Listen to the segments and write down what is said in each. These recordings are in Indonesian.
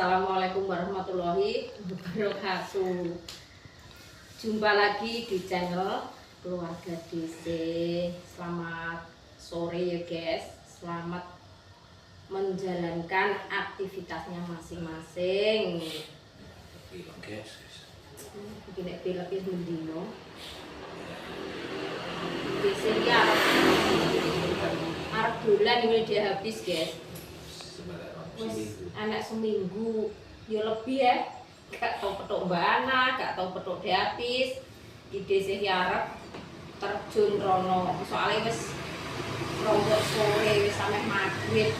Assalamualaikum warahmatullahi wabarakatuh. Jumpa lagi di channel Keluarga DC. Selamat sore ya guys. Selamat menjalankan aktivitasnya masing-masing. Begini pilih mendino. DC ya Arab bulan ini dia habis guys. Anak seminggu ya lebih ya, gak tau petuk Mbak Ana, gak tau petuk Diapis di DC Arab terjun rono soalnya wis rombok sore wis sampai maghrib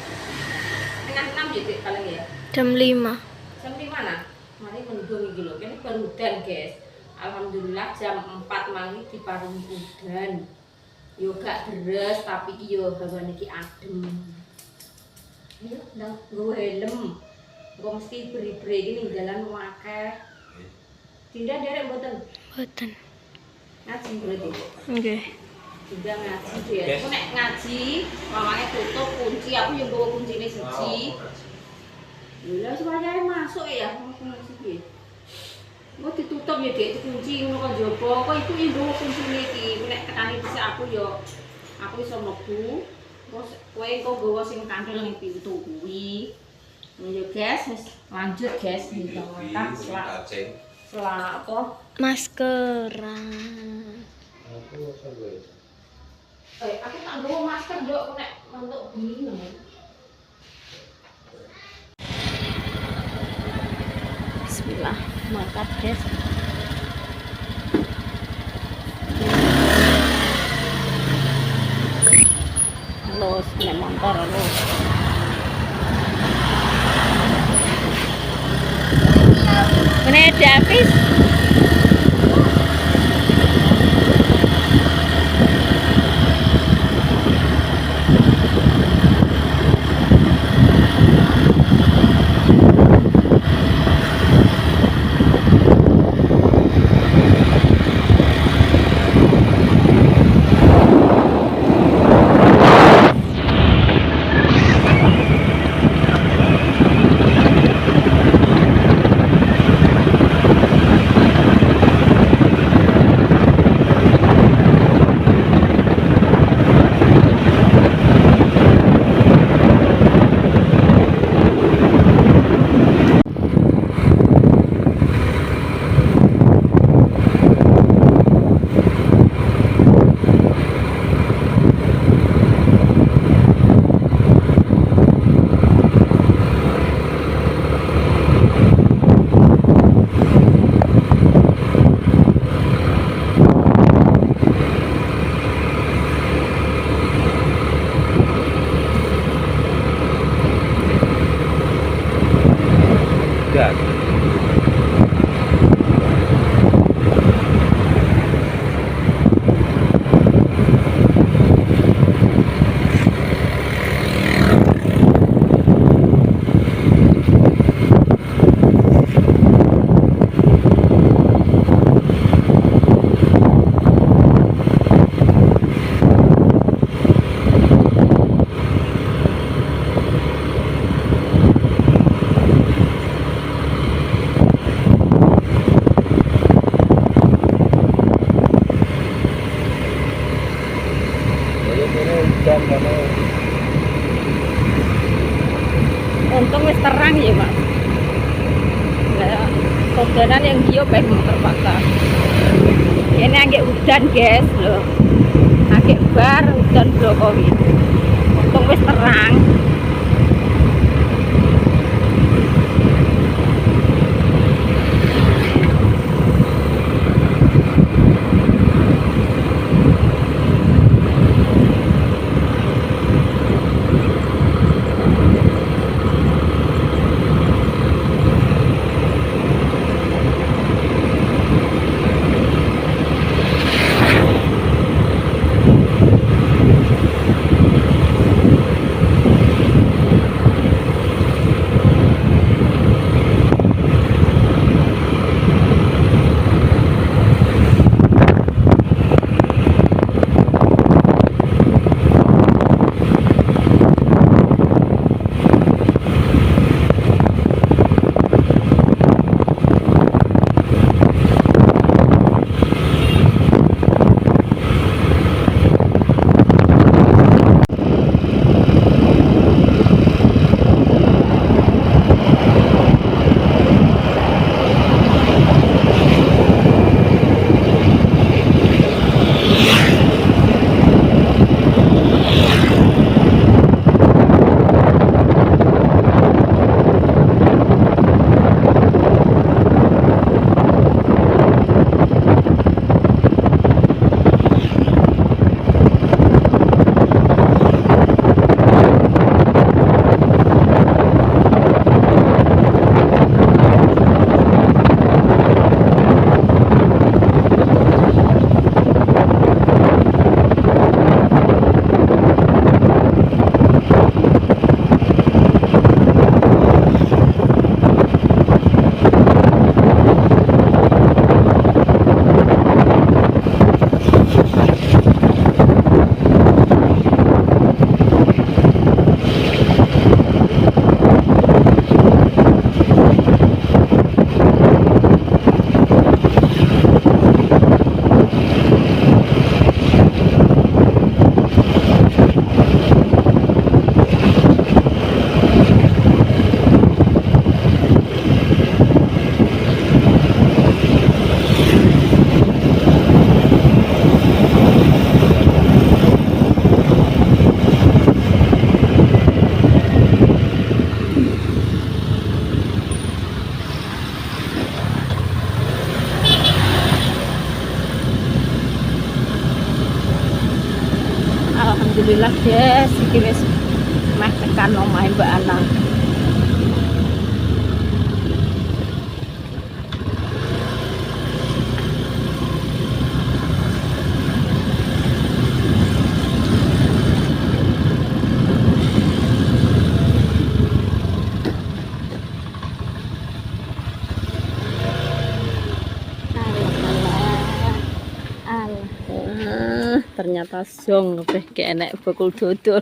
setengah 6 jadi paling ya jam 5 nah mari mendung iki lho kan baru udan guys. Alhamdulillah jam 4 mangi diparingi udan yo gak deres tapi yo hawane iki adem. Iya, ndang nggo helm. Engko mesti beri-beri iki ning dalan akeh. Dinda nderek mboten? Mboten. Ngaji berarti. Nggih. Dinda ngaji ya. Aku nek ngaji, mamane tutup kunci, aku yo nggawa kuncine siji. Lha supaya masuk ya, aku ngaji piye? Engko ditutup ya Dek, dikunci ngono kan jaba. Kok iku yo nggawa kuncine iki. Nek tekani dhisik aku yo aku iso mlebu. Terus kowe engko nggawa sing kandel ning pintu kuwi. Ya guys, lanjut guys ditengah setelah apa? Maskeran. Aku tak nggawa masker nduk nek mentuk bengi. Bismillah, makan guys. Los, naik motor los. Ini ada habis. Untung wis terang ya Pak. Nah, kodanan yang dia baik terpaksa. Ini agak udan guys loh. Agak bar udan Jokowi. Untung wis terang. Alhamdulillah guys, iki wis meh tekan omahe Mbak Anang. Ternyata zong kabeh ki enek bakul dodol.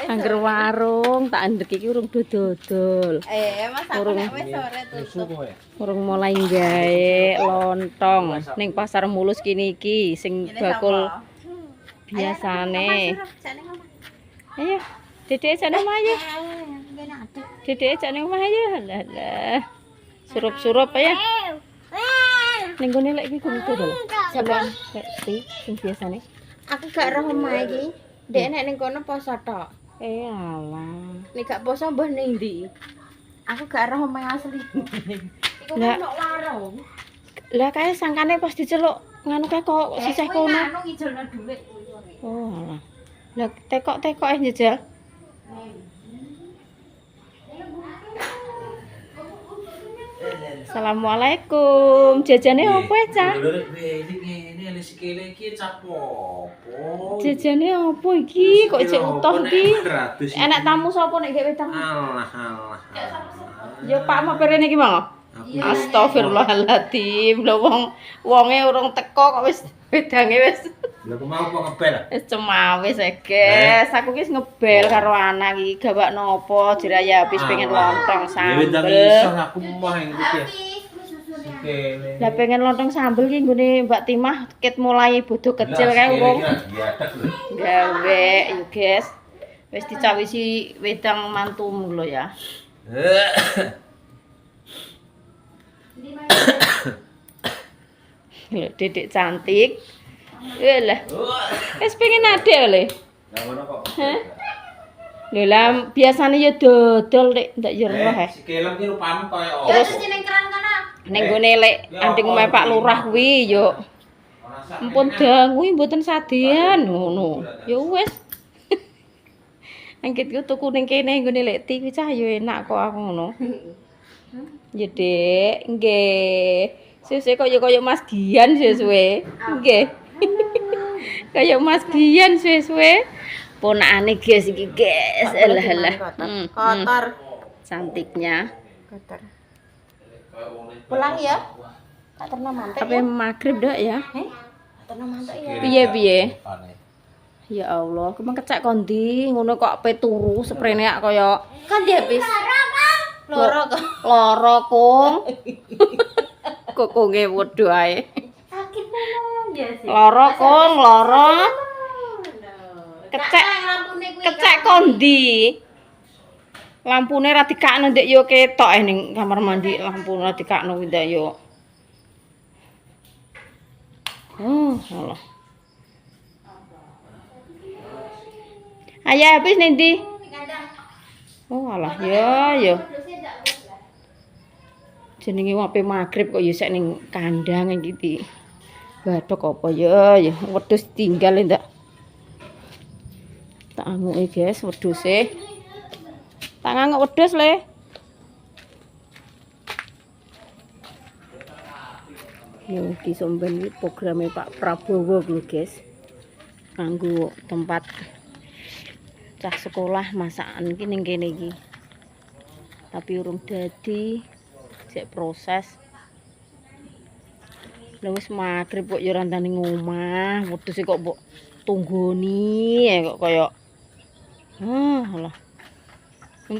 Angger warung tak andek iki urung dodol. Mas aku nek wis sore tutup. Urung mulai gawe lontong ning pasar mulus kini iki sing bakul biasane. Ayo, Dedek jane omah ayo. Dedek jane omah ayo. Lah. Surup-surup ya. Ning gone lek iki kudu dodol. Sampeyan sing biasane. Aku gak roh omah iki. Dek nek ning kono poso tok. Alah. Nek gak poso mbah ning ndi? Aku gak roh omah asli. Iku Lah. ono warung. Lah kae sangkane pas diceluk nganu kae kok sisih kono. Anu ngijolno dhuwit. Oh alah. Lah tekok-tekok njejal. Assalamualaikum. Jajane opo, Cak? Ini sikile iki cap opo? Jajane opo iki? Kok cek utuh iki? Enak tamu sapa nek gawe tamu? Alah. Ya Pak mau perene iki, Mang. Astagfirullahaladzim. Lho wonge urung teko kok wis wedange wis Lah kok mau apa ngebel? wis cemawis guys. Aku ki wis ngebel karo anak iki gawak nopo jeraya habis pengen lontong sambel. Aku mah yang iki. Lah pengen lontong sambel ki nggone Mbak Timah ket mulai bodo kecil kae wong gawe yo guys. Wis dicawisi wedang mantumu lho ya. Lho Dedek cantik. Lah. Wis pengen adek le. Lah ngono kok. Hah? Lho lah biasane ya dodol nek ndak yo roh he. Sikilem ki rupamu koyo Terus Ning keran kono. ning gone lek anting omahe Pak Lurah kuwi yo ampun dangu mboten sadean ngono. Ya wis. Angkitku tuku ning kene nggone lek ti kuwi cah yo enak kok aku ngono. Ya Dek, nggih. Sesuk kaya Mas Dian suwe-suwe. Nggih. Kaya Mas Dian suwe-suwe. Ponakane guys iki, guys. Alah. Kotor. Cantiknya. Kotor. Pulang ya. Tak terna mantek. Sampai maghrib dak ya. Terna mantek ya. Piye? Ya Allah, kemang kecak kondi ngono kok pe turu sprene kaya Kan dia habis. Loro kok. loro kong. Kok konge wedho ae. Sakit memang ya sih. Loro kong, loro. Kecek lampune kuwi. kecek kondi. Lampune ra dikakno ndek yo ketok ning kamar mandi, lampune ra dikakno kuwi ndak yo. Oh, Allah. Ayah habis ning ndi? Oh, alah ya. Jenenge wape magrib kok ya sek ning kandang iki. Bathok apa ya wedhus tinggal ndak. Tak anguke guys wedhuse. Tak nganguk wedhus le. Yo iki somben iki programe Pak Prabowo kuwi guys. Kanggo tempat cah sekolah masakan iki ning kene iki. Tapi urung dadi, sik proses. Lah wis magrib kok ya rantane ngomah, wedhus kok mbok tunggoni kok kaya alah.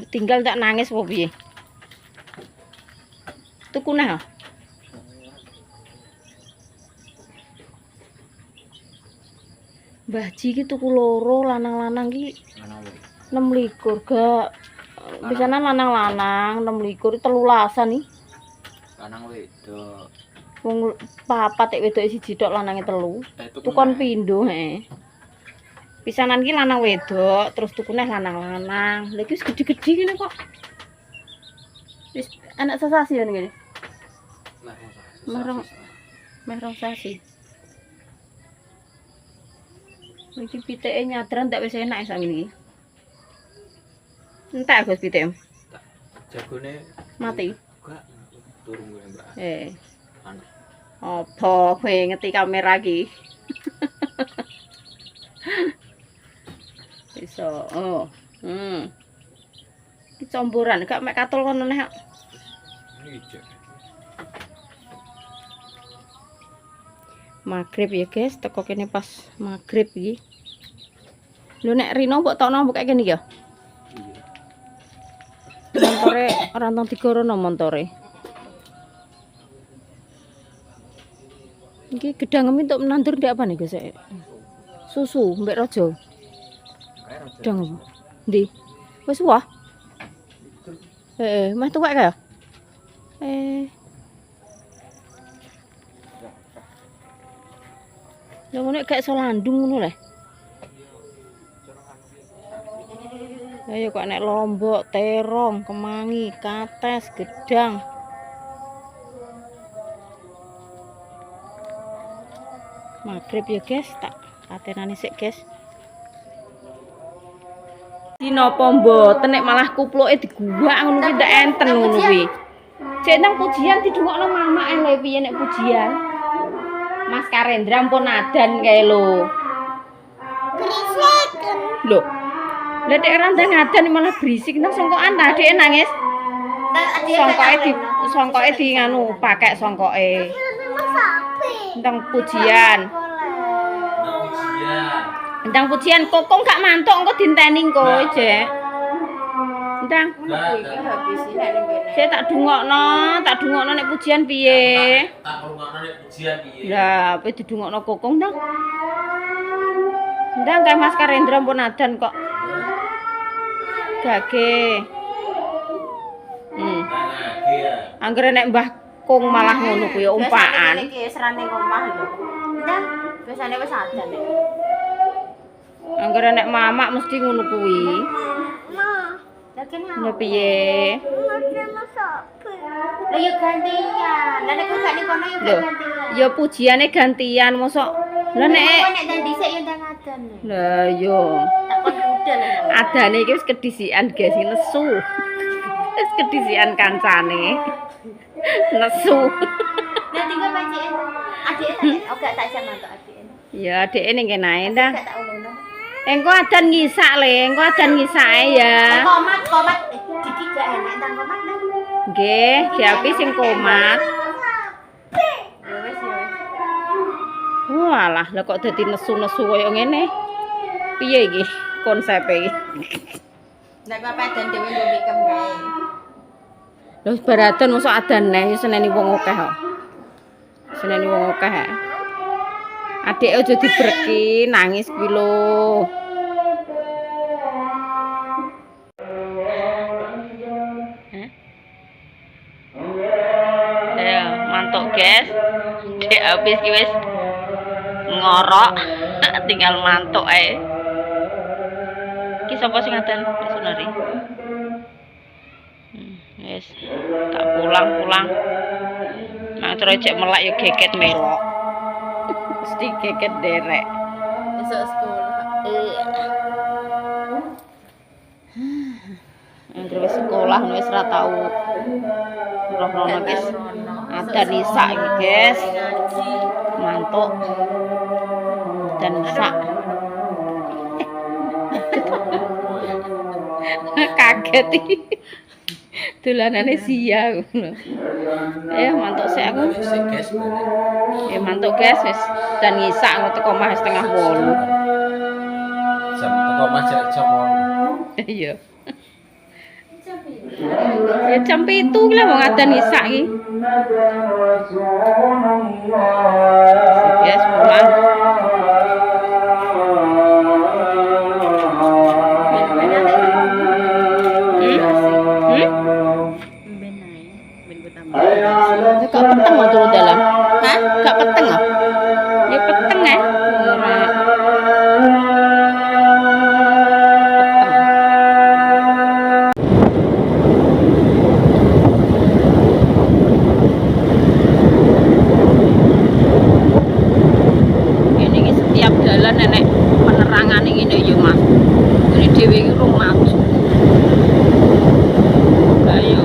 Tinggal tak nangis apa piye? Tuku nah. Mbah Ji ki tuku loro lanang-lanang ki 26 gak biasanya lanang-lanang 26 telulasan nih. Lanang wedok. Wong papat tek wedok siji tok lanange telu. Tukon pindho pisanan ki lanang wedok, terus tuku neh lanang-lanang. Lha iki wis gedhe-gedhe ngene kok. Wis anak sesasi ya ngene. Meh rong sasi. Iki pitike nyadran tak wis enak sak iki. Entek Gus pitike. Jagone Mati. enggak turun gue mbak. Anak. Apa kowe ngeti kamera iki? Iso. Oh. Iki comboran gak mek katul kono nek. Iki. Magrib ya guys, teko kene pas magrib iki. Lho nek Rino mbok tokno mbok kene ya. Iya. Montore rantang 3 rono montore. Iki gedang untuk menandur ndek apa nih guys? Susu mbek rojo. Gedang apa? Ndi? Wis wah. Meh tuwek ka ya? Ya ngene gak iso landung ngono lho. Ayo kok nek lombok, terong, kemangi, kates, gedang. Magrib ya guys, tak katenane sik guys. Dinapa mboten nek malah kupluke diguwak ngono kuwi ndak enten ngono kuwi. Cek nang pujian didungokno mama lho piye nek pujian. Mas Karendra ampun adan kae lho. Berisik. Lho. Lah nek randang adan malah berisik nang songkokan ta dhek nangis. Songkoke di nganu pakai songkoke. Ndang pujian. Ndang pujian kokong gak mantuk engko dinteni engko, Jek. Ndang. Saya tak dungokno nek pujian piye? Tak rungokno nek pujian piye? Lah, apa didungokno kokong ndang? Ndang kae Mas Karendra pun adan kok. Gage. Gage ya. Anggere nek Mbah Kung malah ngono kuwi umpaan. Iki serane omah lho. Ndang, biasane wis adan nek. Anggere nek mamak mesti ngono kuwi. Lah kene Lha piye? Lah ya gantian. Lah nek gak ning kono ya Lho, gantian. ya pujiane gantian mosok. Lah nek nek ndang dhisik ya ndang adan. lah yo Tak kon budal. adane iki wis kedisian guys, nesu. Wis kedisian kancane. Nesu. Lah tinggal pancen. Adike tak tak jam mantuk adike. Ya adike ning kene ae ta. Tak tak uluno. Engko adan ngisak le, engko adan ngisake ya. Komat diki gak enak ndang komat ndang. Nggih, diapi sing komat. Ya wis ya wis. Walah, lah kok dadi nesu-nesu koyo ngene. Piye iki konsepe iki? Nek apa adan dhewe ngombe kem kae. Lho baradan mosok adan neh seneni wong akeh kok. Seneni wong akeh. Adik aja dibreki nangis kuwi lho. Ya, mantuk guys. Dek habis ki wis ngorok, tinggal mantuk ae. Ki sapa sing adan Sunari? Wis tak pulang. Nang terus cek melak yo geket melok. Mesti geket derek. Besok sekolah. Terus sekolah wis ora tau roh-rono guys. Ada nisak iki guys. Mantuk. Dan nisak. Kaget iki. Dolanane sia ngono. Mantuk sik aku. Mantuk guys wis dan ngisak ngono teko omah setengah 8. Jam teko omah jam 8. Iya. Ya jam 7 ki lah wong adan isak iki. Guys pulang. Kak peteng mau turun dalam? Hah? Kak peteng ah? Ya peteng ya? Ini setiap jalan nenek penerangan mangane ngene yo Mas. Ini dhewe iki urung maju. Lah yo.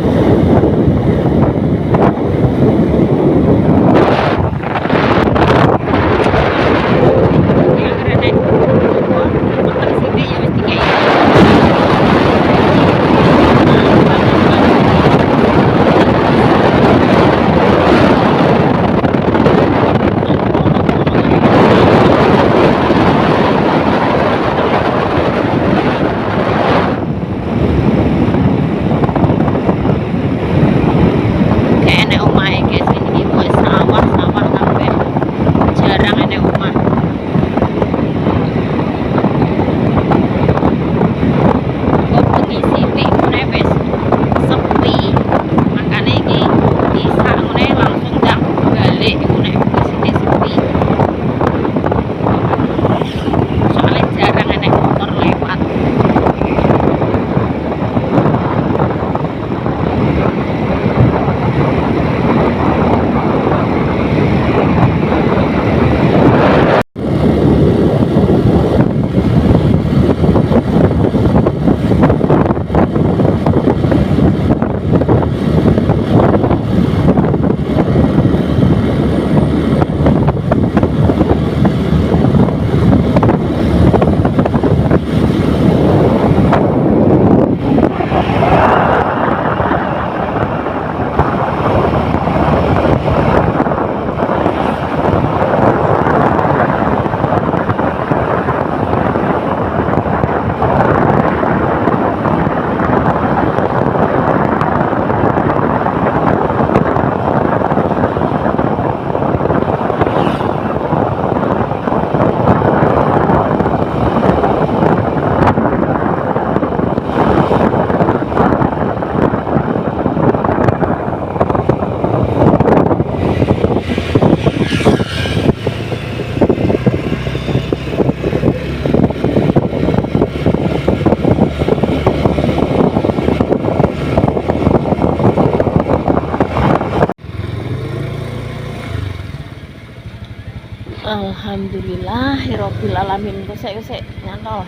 Alhamdulillahirabbil alamin. Kok sik nyantol.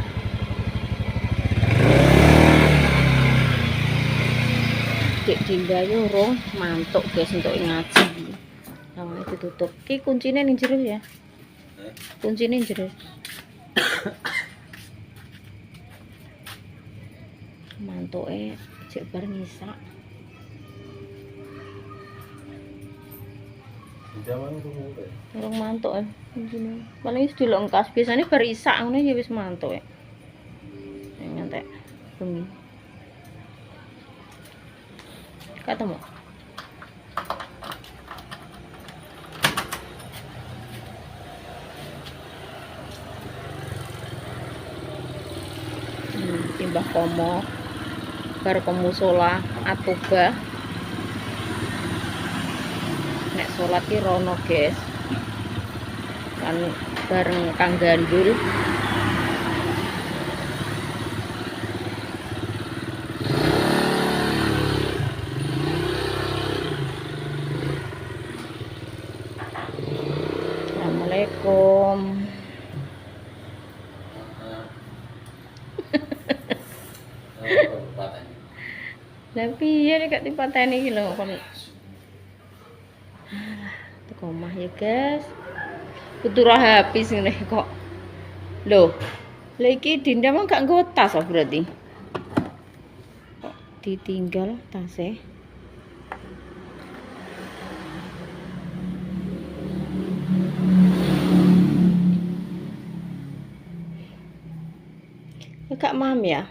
Dik Dinda yo urung mantuk guys untuk ngaji. Namanya ditutup. Ki kuncine ning jero ya. Kuncine ning jero. Mantuke cek bar ngisak. Urung mantuk ya. Paling wis dilengkas. Biasanya bar isak ngono ya wis mantuk ya. Ngantek bengi. Ketemu. Timbah komo bar kemusola atuba nek salat ki rono guys kan bareng Kang Gandul. Assalamualaikum. Lah piye nek gak dipateni iki lho kon. Teko omah ya, guys. Kudu ra habis ngene kok. Lho. Lah iki Dinda mah gak nggo tas oh berarti. Kok ditinggal tasnya. Kak mam ya?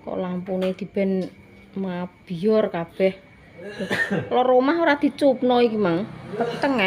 Kok lampune diben mabior kabeh. Lho rumah ora dicupno iki, Mang. Peteng